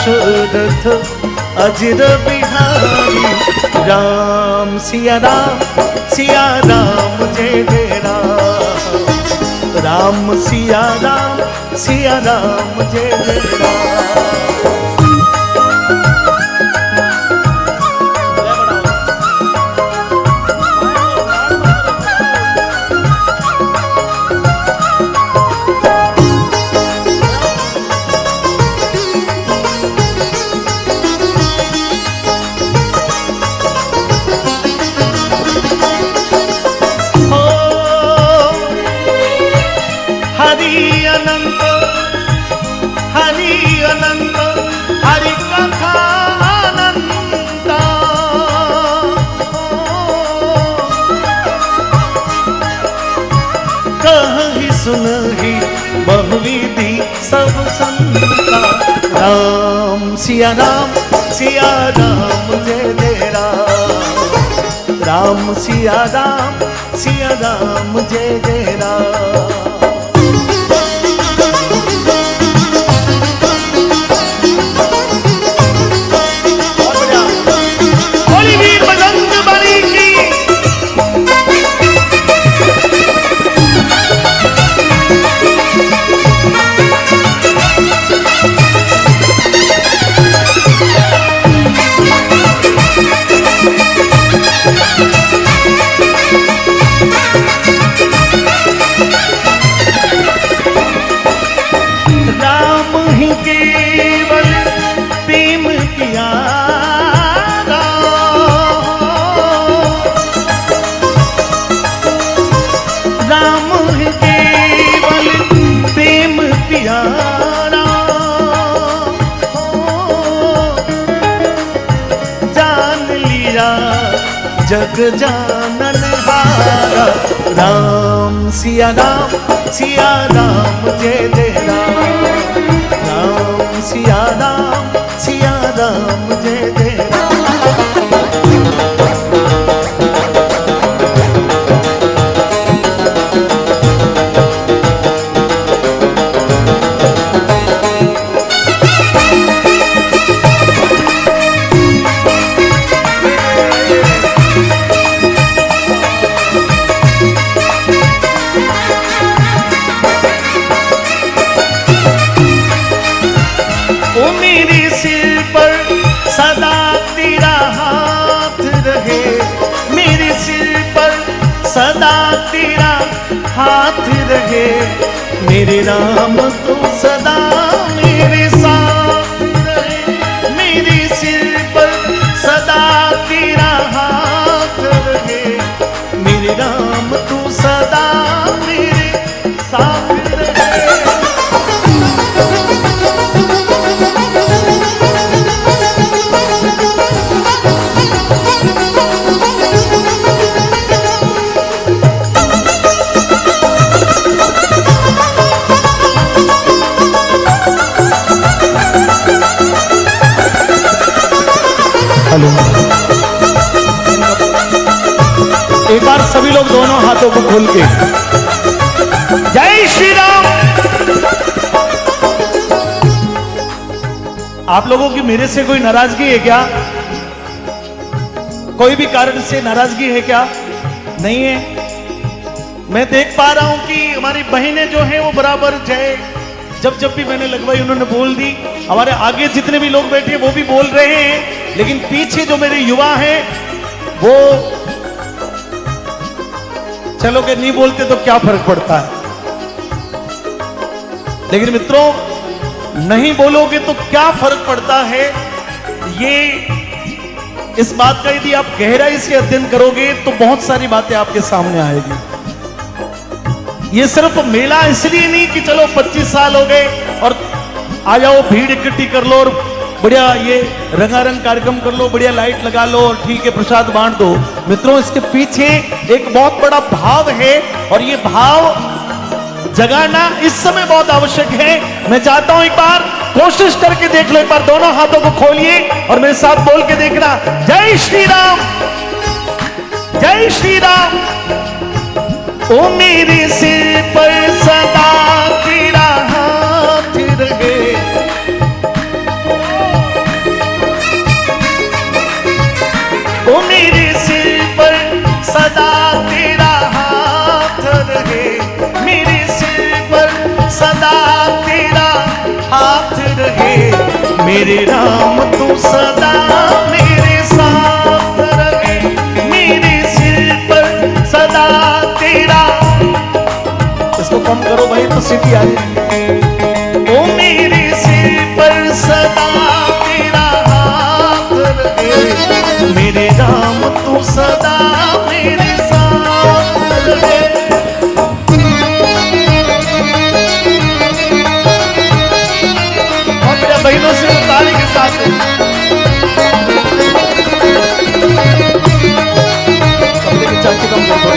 दशरथ अजर बिहारी। राम सिया राम जय जय राम। राम सिया राम जय जय राम। सुनहि बहुविधि सब संता। राम सिया राम जय जय राम। राम सिया राम जय जय राम। जग जानन हारा। राम सिया राम जय जय राम। राम सिया राम जय जय राम। सदा तेरा हाथ रहे मेरे राम, तू सदा मेरे साथ रहे। मेरे सिर पर सदा तेरा हाथ रहे मेरे राम, तू सदा मेरे साथ रहे। एक बार सभी लोग दोनों हाथों को खोल के जय श्री राम। आप लोगों की मेरे से कोई नाराजगी है क्या? कोई भी कारण से नाराजगी है क्या? नहीं है। मैं देख पा रहा हूं कि हमारी बहनें जो हैं वो बराबर जय जब भी मैंने लगवाई उन्होंने बोल दी। हमारे आगे जितने भी लोग बैठे वो भी बोल रहे हैं, लेकिन पीछे जो मेरे युवा हैं वो चलो के नहीं बोलते तो क्या फर्क पड़ता है। लेकिन मित्रों, नहीं बोलोगे तो क्या फर्क पड़ता है, ये इस बात का यदि आप गहराई से अध्ययन करोगे तो बहुत सारी बातें आपके सामने आएगी। ये सिर्फ मेला इसलिए नहीं कि चलो 25 साल हो गए और आ जाओ भीड़ इकट्ठी कर लो और बढ़िया ये रंगारंग कार्यक्रम कर लो, बढ़िया लाइट लगा लो और ठीक है प्रसाद बांट दो। मित्रों, इसके पीछे एक बहुत बड़ा भाव है और ये भाव जगाना इस समय बहुत आवश्यक है। मैं चाहता हूं एक बार कोशिश करके देख लो, एक बार दोनों हाथों को खोलिए और मेरे साथ बोल के देखना, जय श्री राम, जय श्री राम। ओ मेरे सिर पर सदा तेरा हाथ रहे मेरे राम तू सदा मेरे साथ रहे, मेरे सिर पर सदा तेरा, इसको कम करो भाई तो सीटी आ जाएगी। ओ मेरे सिर पर सदा तेरा हाथ रहे, मेरे राम तू सदा मेरे साथ रहे। बहनों से ताली के साथ कपड़े के चाचे कम कर दो।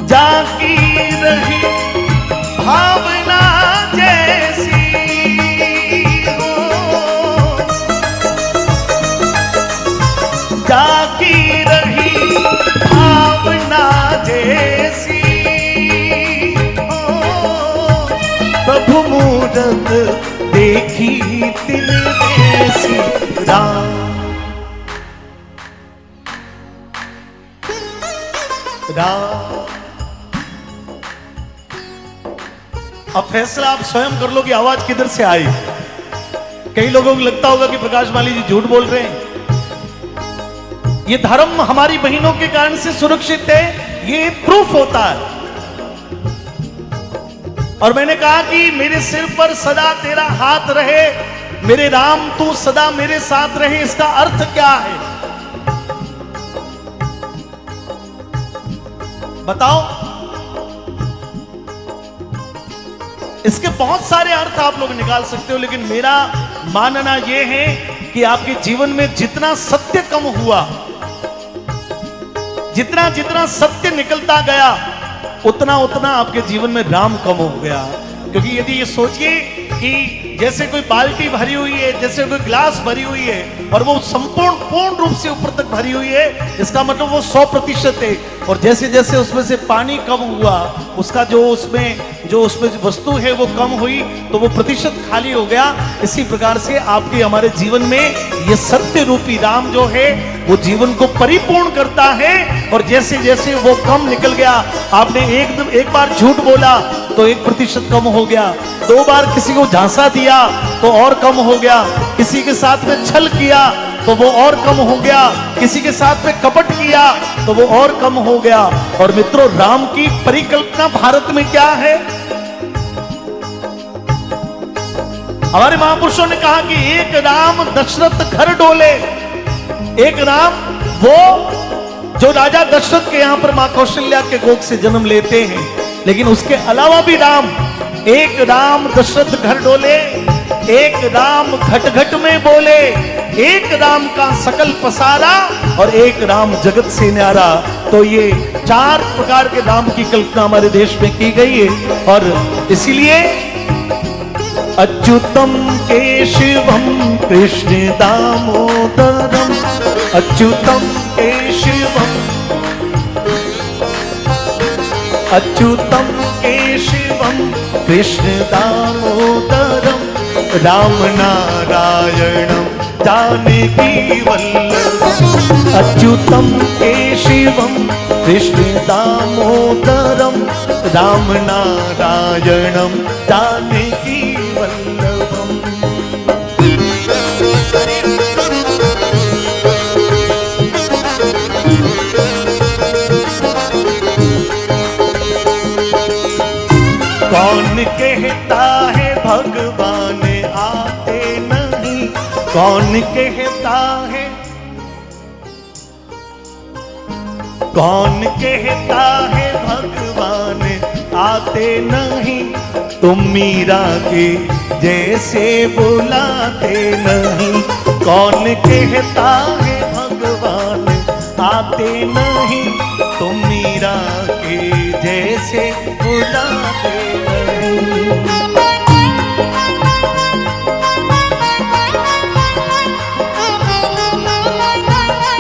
जागी रही भावना जैसी हो, जागी रही भावना जैसी हो, प्रभु मूरत देखी तिल जैसी। राम राम। अब फैसला आप स्वयं कर लो कि आवाज किधर से आई। कई लोगों को लगता होगा कि प्रकाश माली जी झूठ बोल रहे हैं। ये धर्म हमारी बहनों के कारण से सुरक्षित है, ये प्रूफ होता है। और मैंने कहा कि मेरे सिर पर सदा तेरा हाथ रहे, मेरे राम तू सदा मेरे साथ रहे, इसका अर्थ क्या है बताओ। इसके बहुत सारे अर्थ आप लोग निकाल सकते हो, लेकिन मेरा मानना यह है कि आपके जीवन में जितना सत्य कम हुआ, जितना जितना सत्य निकलता गया, उतना उतना आपके जीवन में राम कम हो गया। क्योंकि यदि ये सोचिए कि जैसे कोई बाल्टी भरी हुई है, जैसे कोई ग्लास भरी हुई है और वो पूर्ण रूप से ऊपर तक भरी हुई है, इसका मतलब वो 100% है। और जैसे जैसे उसमें से पानी कम हुआ, उसका जो उसमें वस्तु है वो कम हुई, तो वो प्रतिशत खाली हो गया। इसी प्रकार से आपके हमारे जीवन में ये सत्य रूपी राम जो है वो जीवन को परिपूर्ण करता है। और जैसे जैसे वो कम निकल गया, आपने एक बार झूठ बोला तो 1% कम हो गया, 2 बार किसी को झांसा दिया तो और कम हो गया, किसी के साथ में छल किया तो वो और कम हो गया, किसी के साथ में कपट किया तो वो और कम हो गया। और मित्रों, राम की परिकल्पना भारत में क्या है? हमारे महापुरुषों ने कहा कि एक राम दशरथ घर डोले। एक राम वो जो राजा दशरथ के यहां पर मां कौशल्या के कोख से जन्म लेते हैं, लेकिन उसके अलावा भी राम, एक राम दशरथ घर डोले, एक राम घट घट में बोले, एक राम का सकल पसारा और एक राम जगत से न्यारा। तो ये 4 प्रकार के राम की कल्पना हमारे देश में की गई है। और इसीलिए अच्युतम केशवम कृष्ण दामोदरम, अच्युतम केशवम, अच्युतम केशवम कृष्ण दामोदरम, राम नारायणम जानकी वल्लभम। अच्युतम केशवम कृष्ण दामोदरम, राम नारायणम जानकी वल्लभम। कौन कहता है भगवान आते नहीं, कौन कहता है, कौन कहता है भगवान आते नहीं, तुम मीरा के जैसे बुलाते नहीं। कौन कहता है भगवान आते नहीं, तुम मीरा के जैसे बुलाते नहीं।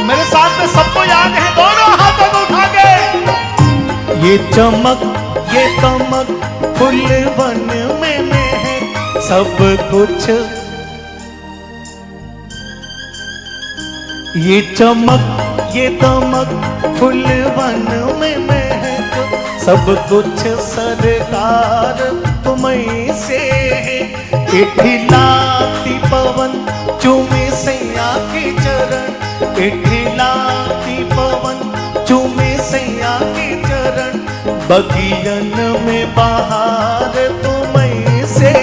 मेरे साथ में सबको याद है, दोनों हाथों को उठा के। ये चमक ये तमक फूल वन में है सब कुछ, ये चमक ये दमक फूलवन में महक, सब कुछ सरकार तुम्हीं से है। इठिलाती पवन चूमे सैया के चरण, इठिलाती पवन चूमे सैया के चरण, बगियन में बहार तुम्हीं से।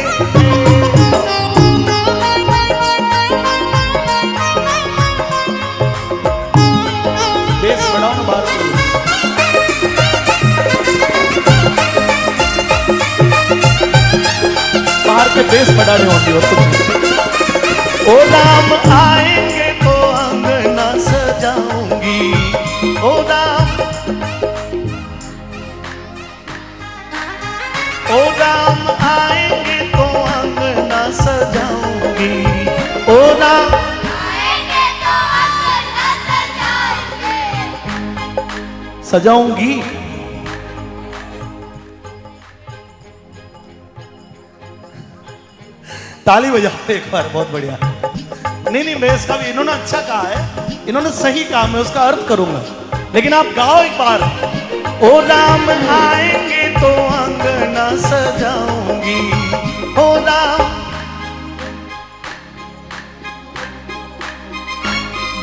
बेस बढ़ाओ ना बाहर, बाहर के बेस बढ़ा रहे होंगे और कुछ। ओ राम आएंगे तो अंगना सजाऊंगी, ओ राम, ओ राम आएंगे तो अंगना सजाऊंगी, ओ राम आएंगे तो अंगना सजाऊंगी। ताली बजाओ एक बार, बहुत बढ़िया। नहीं मैं इसका भी, इन्होंने अच्छा कहा है, इन्होंने सही कहा, मैं उसका अर्थ करूंगा, लेकिन आप गाओ एक बार। ओ राम आएंगे तो अंगना सजाऊंगी, ओ राम,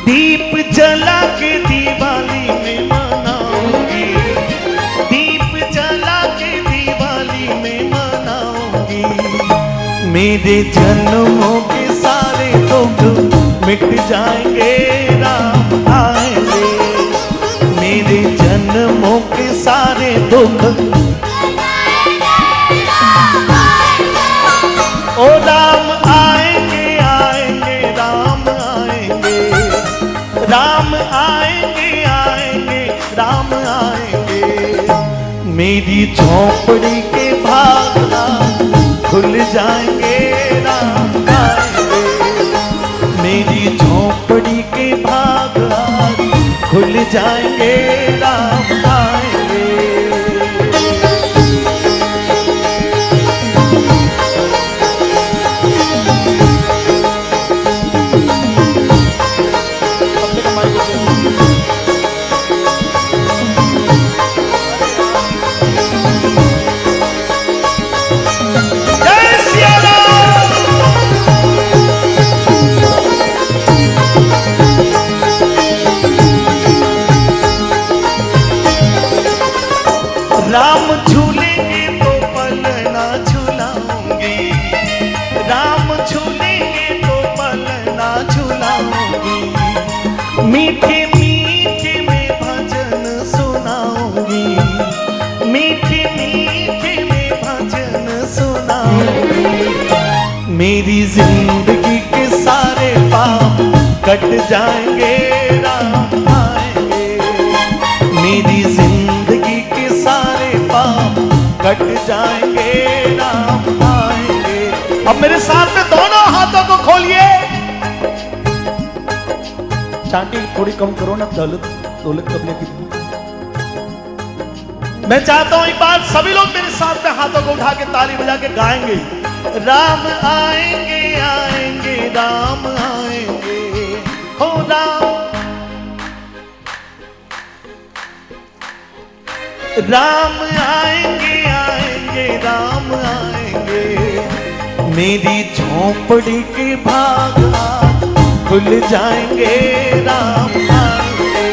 दीप जला के दिवाली में मनाऊंगी, दीप जला के दिवाली में मनाऊंगी। मेरे जन्मों के सारे दुख मिट जाएंगे, राम आएंगे। मेरे जन्मों के सारे दुख, ओ राम आएंगे आएंगे, राम आएंगे, राम आएंगे आएंगे, राम आएंगे। मेरी झोपड़ी के भागना खुल जाएंगे, राम आएंगे। मेरी झोपड़ी के भागना खुल जाएंगे, राम आएंगे। राम झूलेंगे तो पलना झूलाऊंगी, राम झूलेंगे तो पलना झूलाऊंगी। मीठे मीठे में भजन सुनाऊंगी, मीठे मीठे में भजन सुनाऊंगी। मेरी जिंदगी के सारे पाप कट जाएंगे, राम आएंगे। मेरी जिंदगी के सारे पाप कट जाएंगे, राम आएंगे। अब मेरे साथ में दोनों हाथों को खोलिए। चांटी थोड़ी कम करो ना, ढोलक तबले की। मैं चाहता हूं एक बार सभी लोग मेरे साथ में हाथों को उठा के ताली बजा के गाएंगे। राम आएंगे आएंगे, राम आएंगे, हो राम, राम आएंगे आएंगे, राम आएंगे। मेरी झोपड़ी के भागना खुल जाएंगे, राम आएंगे।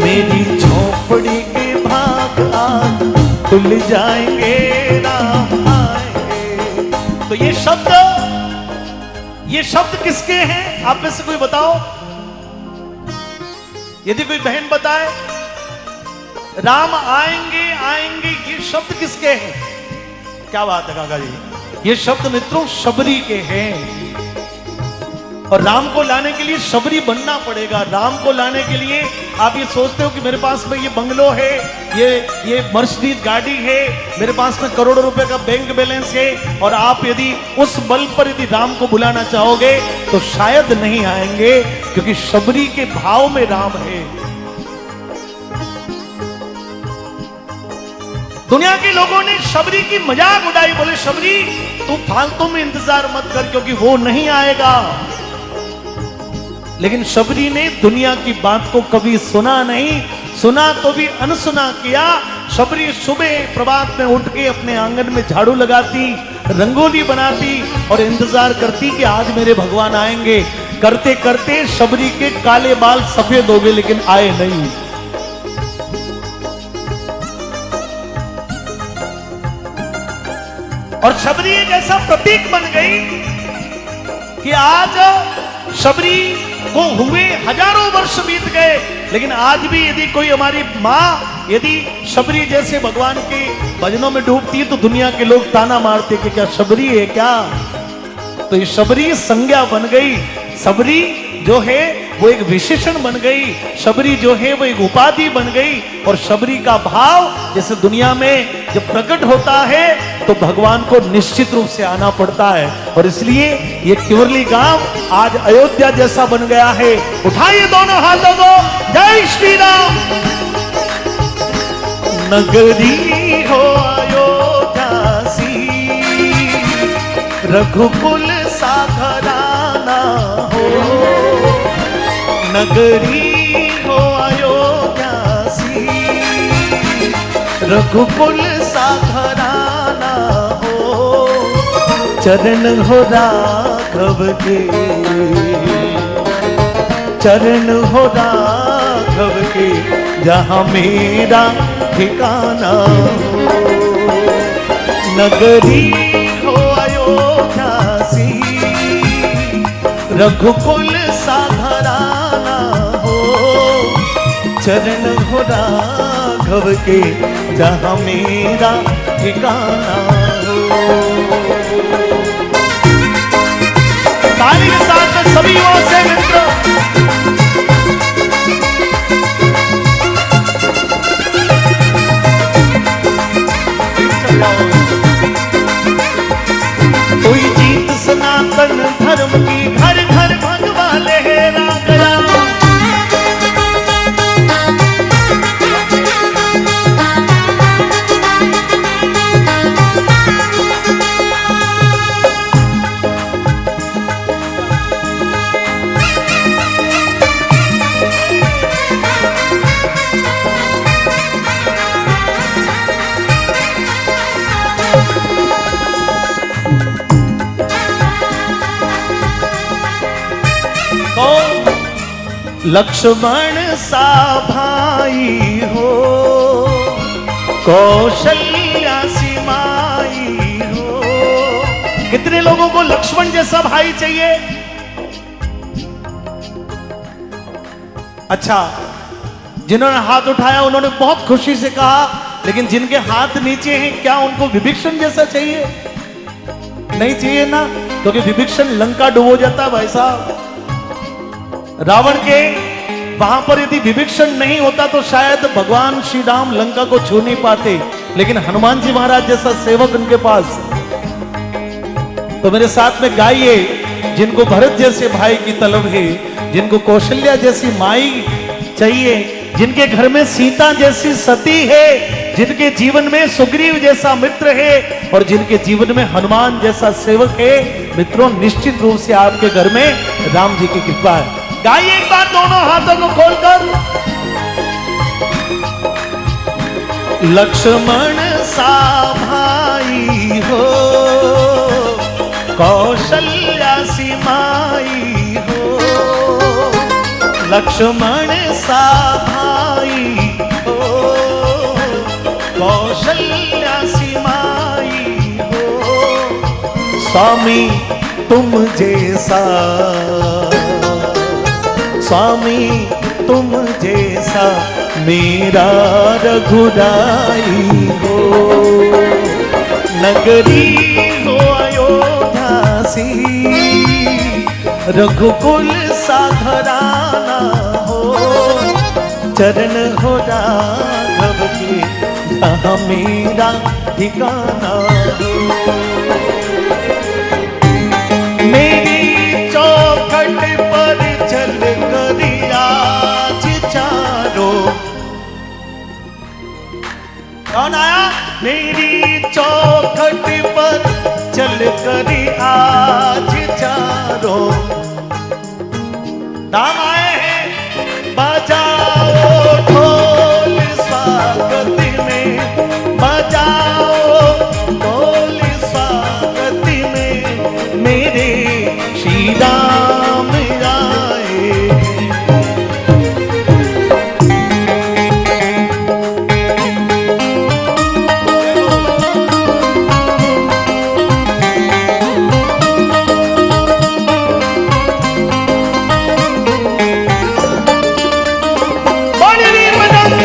मेरी झोपड़ी के भागना खुल जाएंगे, राम आएंगे। तो ये शब्द किसके हैं? आप में से कोई बताओ, यदि कोई बहन बताए। राम आएंगे आएंगे, ये शब्द किसके हैं? क्या बात है काका जी, ये शब्द मित्रों शबरी के हैं। और राम को लाने के लिए शबरी बनना पड़ेगा। राम को लाने के लिए आप ये सोचते हो कि मेरे पास में ये बंगलो है, ये मर्सिडीज गाड़ी है, मेरे पास में करोड़ों रुपए का बैंक बैलेंस है, और आप यदि उस बल पर यदि राम को बुलाना चाहोगे तो शायद नहीं आएंगे, क्योंकि शबरी के भाव में राम है। दुनिया के लोगों ने शबरी की मजाक उड़ाई, बोले शबरी तू फालतू में इंतजार मत कर, क्योंकि वो नहीं आएगा। लेकिन शबरी ने दुनिया की बात को कभी सुना नहीं, सुना तो भी अनसुना किया। शबरी सुबह प्रभात में उठ के अपने आंगन में झाड़ू लगाती, रंगोली बनाती और इंतजार करती कि आज मेरे भगवान आएंगे। करते करते शबरी के काले बाल सफेद हो गए, लेकिन आए नहीं। और शबरी एक ऐसा प्रतीक बन गई कि आज शबरी को हुए हजारों वर्ष बीत गए, लेकिन आज भी यदि कोई हमारी माँ यदि शबरी जैसे भगवान के भजनों में डूबती तो दुनिया के लोग ताना मारते कि क्या शबरी है क्या। तो ये शबरी संज्ञा बन गई। शबरी जो है वो एक विशेषण बन गई, शबरी जो है वो एक उपाधि बन गई। और शबरी का भाव जैसे दुनिया में जब प्रकट होता है तो भगवान को निश्चित रूप से आना पड़ता है। और इसलिए ये क्योरली गांव आज अयोध्या जैसा बन गया है। उठाइए दोनों हाथों को, जय श्री राम। नगरी हो अयोध्यासी, रघुकुल साधराना हो। नगरी हो अयोध्यासी, रघुकुल साधराना हो। चरण हो राघव के, चरण हो राघव के, जहाँ मेरा ठिकाना हो। नगरी हो अयोध्यासी, रघुकुल साधराना हो। चरण हो राघव के, जहाँ मेरा ठिकाना हो। ताली के साथ में सभी ओर से मित्र कोई जीत सनातन धर्म की, घर घर भगवा लहरा गया। लक्ष्मण सा भाई हो, कौशल्या सी माई हो। कितने लोगों को लक्ष्मण जैसा भाई चाहिए? अच्छा, जिन्होंने हाथ उठाया उन्होंने बहुत खुशी से कहा, लेकिन जिनके हाथ नीचे हैं क्या उनको विभीषण जैसा चाहिए? नहीं चाहिए ना, क्योंकि विभीषण लंका डुबो जाता भाई साहब। रावण के वहां पर यदि विभीषण नहीं होता तो शायद भगवान श्री राम लंका को छू नहीं पाते, लेकिन हनुमान जी महाराज जैसा सेवक उनके पास। तो मेरे साथ में गाइए, जिनको भरत जैसे भाई की तलब है, जिनको कौशल्या जैसी माई चाहिए, जिनके घर में सीता जैसी सती है, जिनके जीवन में सुग्रीव जैसा मित्र है और जिनके जीवन में हनुमान जैसा सेवक है, मित्रों निश्चित रूप से आपके घर में राम जी की कृपा है। गाइए एक बार दोनों हाथों को खोलकर। लक्ष्मण सा भाई हो, कौशल्या सी माई हो। लक्ष्मण सा भाई हो, कौशल्या सी माई हो। स्वामी तुम जैसा, स्वामी तुम जैसा मेरा रघुराई हो। नगरी हो अयोध्यासी, रघुकुल साधराना हो। चरण हो राघव के, जहाँ मेरा ठिकाना हो। मेरी चौखट पर चल कर आज चारों, कौन आया? मेरी चौखट पर चल कर आज चारों। राम आए हैं। बजाओ ढोल स्वागत में, बजाओ ढोल स्वागत में, मेरे श्री राम आए।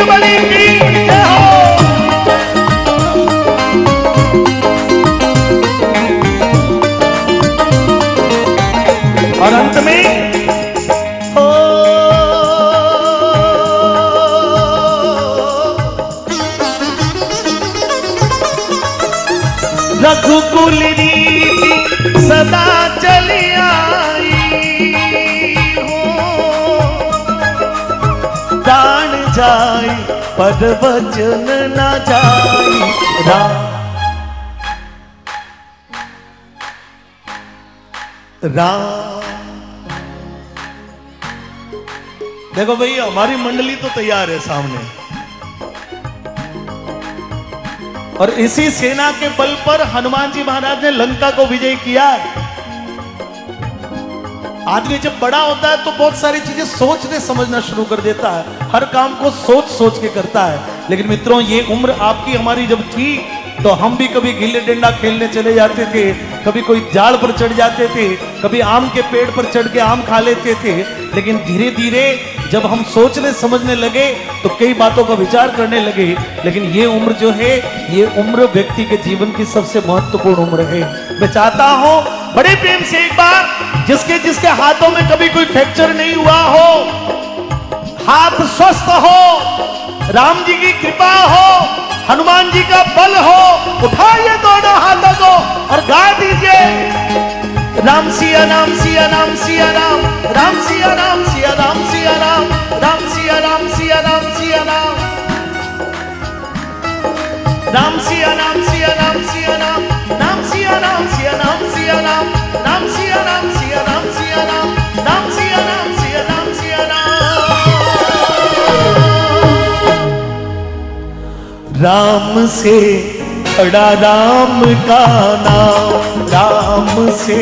बलि की जय हो। और अंत में हो रघुकुल रीति सदा चली आई हो, प्राण जाई पर वचन न जाई। राम देखो भाई, हमारी मंडली तो तैयार है सामने, और इसी सेना के बल पर हनुमान जी महाराज ने लंका को विजय किया। आदमी जब बड़ा होता है तो बहुत सारी चीजें सोचने समझना शुरू कर देता है, हर काम को सोच सोच के करता है। लेकिन मित्रों, ये उम्र आपकी हमारी जब थी तो हम भी कभी गिल्ली डंडा खेलने चले जाते थे, कभी कोई जाड़ पर चढ़ जाते थे, कभी आम के पेड़ पर चढ़ के आम खा लेते थे। लेकिन धीरे धीरे जब हम सोचने समझने लगे तो कई बातों का विचार करने लगे। लेकिन ये उम्र जो है, ये उम्र व्यक्ति के जीवन की सबसे महत्वपूर्ण उम्र है। मैं चाहता हूं बड़े प्रेम से एक बार जिसके जिसके हाथों में कभी कोई फ्रैक्चर नहीं हुआ हो, हाथ स्वस्थ हो, राम जी की कृपा हो, हनुमान जी का बल हो, उठाइए दोनों हाथों को और गा दीजिए राम सिया राम सिया राम सिया राम, राम सिया राम सिया राम सिया राम, राम सिया राम सिया राम सिया राम, राम सिया राम सिया राम सिया राम, राम सिया राम सिया राम सिया राम, राम सिया राम सिया राम सिया राम, राम सिया राम सिया राम सिया राम। राम से बड़ा राम का नाम, राम से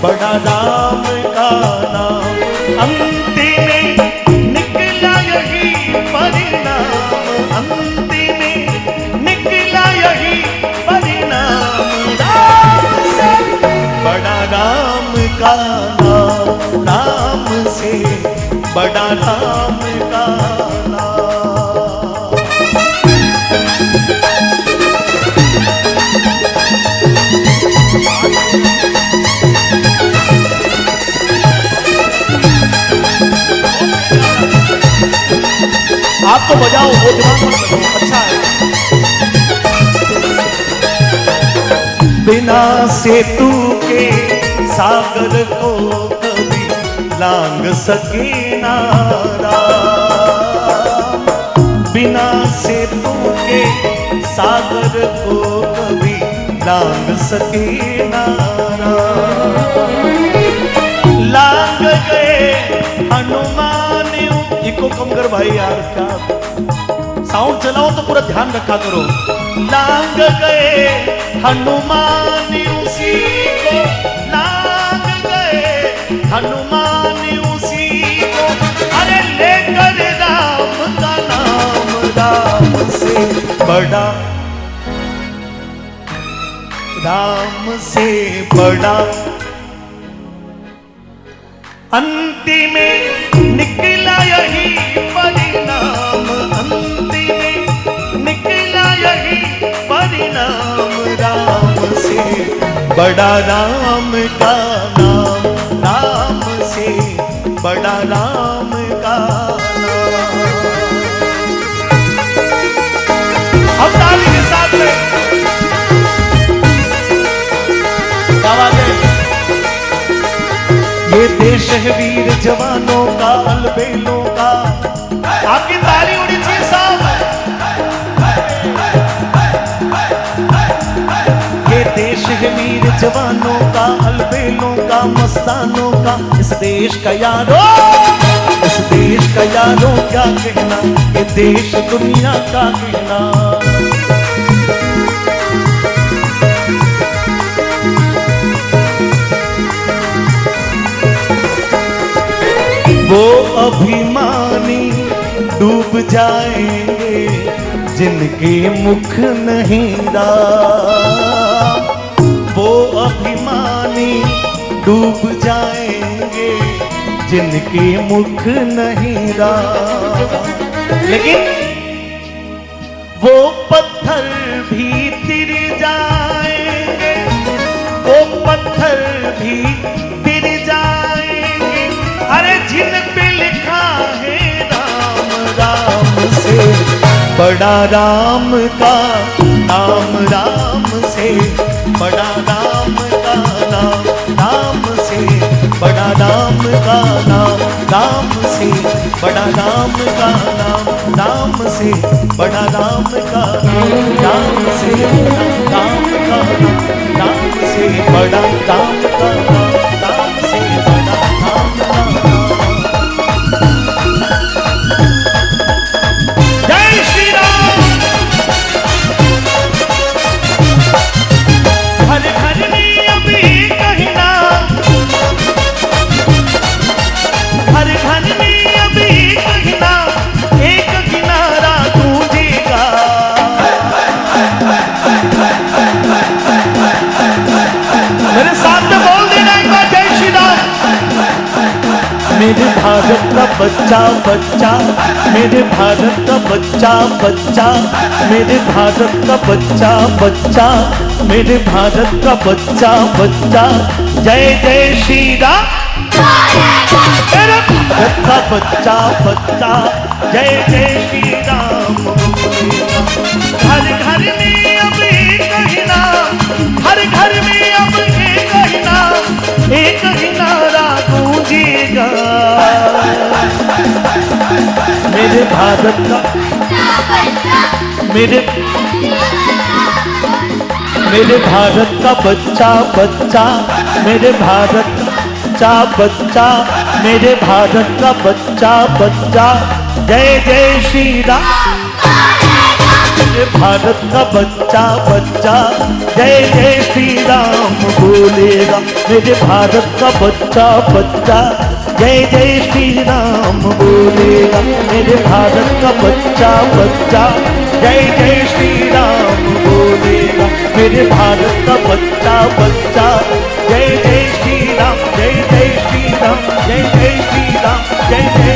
बड़ा राम का नाम, अंतिम में निकला यही परिणाम, अंतिम में निकला यही परिणाम। राम से बड़ा राम का नाम, राम से बड़ा राम का नाम। आप तो बजाओ, वो दिमाग मत लगाओ, अच्छा है। बिना सेतु के सागर को कभी लांग सके ना राम, बिना सेतु के सागर को कभी लांग सके ना राम। लांग गए हनुमान, इको कम कर भाई यार, क्या साउंड चलाओ तो पूरा ध्यान रखा करो। लांग गए हनुमान उसी को, लांग गए हनुमान उसी को, अरे लेकर राम का नाम, राम से बड़ा, राम से बड़ा, अंतिम में निकला यही परिणाम, अंतिम में निकला यही परिणाम। राम से बड़ा राम का नाम, राम से बड़ा राम का नाम। हम ताली के साथ में क्या बात है। ये देश है वीर जवानों का, अलबेलों का, आपकी ताली उड़ी चाहिए साहब। ये देश देश है वीर जवानों का, अलबेलों का, मस्तानों का। इस देश का यारों, इस देश का यारों क्या कहना, ये देश दुनिया का कहना। वो अभिमानी डूब जाएंगे जिनके मुख नहीं राम। वो अभिमानी डूब जाएंगे जिनके मुख नहीं राम। लेकिन वो पत्थर भी तिर जाएंगे, वो पत्थर भी तिर जाएंगे, अरे जिन पे लिखा है राम, राम से बड़ा राम का नाम, राम से बड़ा राम का नाम, राम से बड़ा राम का नाम, राम से बड़ा राम का नाम, राम से बड़ा राम का नाम, राम से राम का नाम, राम से बड़ा राम का नाम, राम से बड़ा राम का नाम। जय श्री राम। हर घर में अभी कहीं ना, हर घर में अभी कहीं ना एक किनारा गूंजेगा। मेरे साथ में बोल देना एक बार जय श्री राम। मेरे भारत का बच्चा बच्चा, मेरे भारत का बच्चा बच्चा, मेरे भारत का बच्चा बच्चा, मेरे भारत का बच्चा बच्चा। जय जय श्री राम। मेरे भारत का बच्चा बच्चा, जय जय श्री राम। हर घर में अब कहीं ना, हर घर में अब कहीं ना एक ही नारा गूंजेगा। मेरे भारत का, मेरे भारत का बच्चा बच्चा, मेरे भारत का बच्चा, मेरे भारत का बच्चा बच्चा। जय जय श्री राम। मेरे भारत का बच्चा बच्चा, जय जय श्री राम बोलेगा। मेरे भारत का बच्चा बच्चा, जय जय श्री राम बोलेगा। मेरे भारत का बच्चा बच्चा, जय जय श्री राम बोलेगा। मेरे भारत का बच्चा बच्चा, जय जय श्री राम, जय जय श्री राम, जय जय श्री राम, जय जय